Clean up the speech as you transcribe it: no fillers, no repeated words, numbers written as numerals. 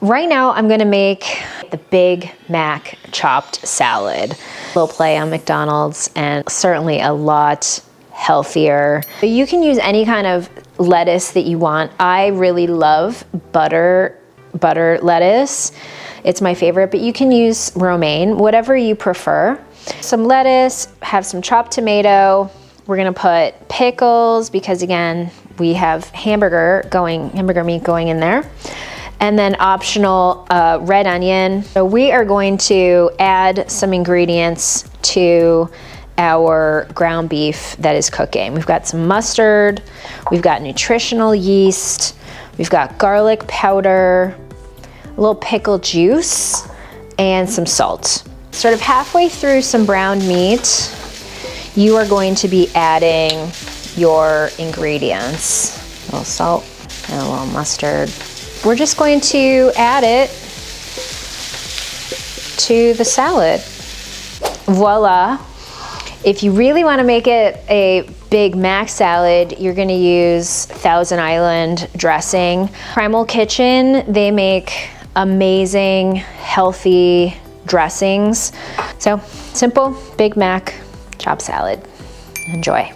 Right now I'm gonna make the Big Mac chopped salad. A little play on McDonald's and certainly a lot healthier. You can use any kind of lettuce that you want. I really love butter lettuce. It's my favorite, but you can use romaine, whatever you prefer. Some lettuce, have some chopped tomato. We're gonna put pickles because again, we have hamburger meat going in there. And then optional red onion. So we are going to add some ingredients to our ground beef that is cooking. We've got some mustard, we've got nutritional yeast, we've got garlic powder, a little pickle juice, and some salt. Sort of halfway through some browned meat, you are going to be adding your ingredients. A little salt and a little mustard. We're just going to add it to the salad. Voila. If you really want to make it a Big Mac salad, you're going to use Thousand Island dressing. Primal Kitchen, they make amazing, healthy dressings. So simple Big Mac chopped salad. Enjoy.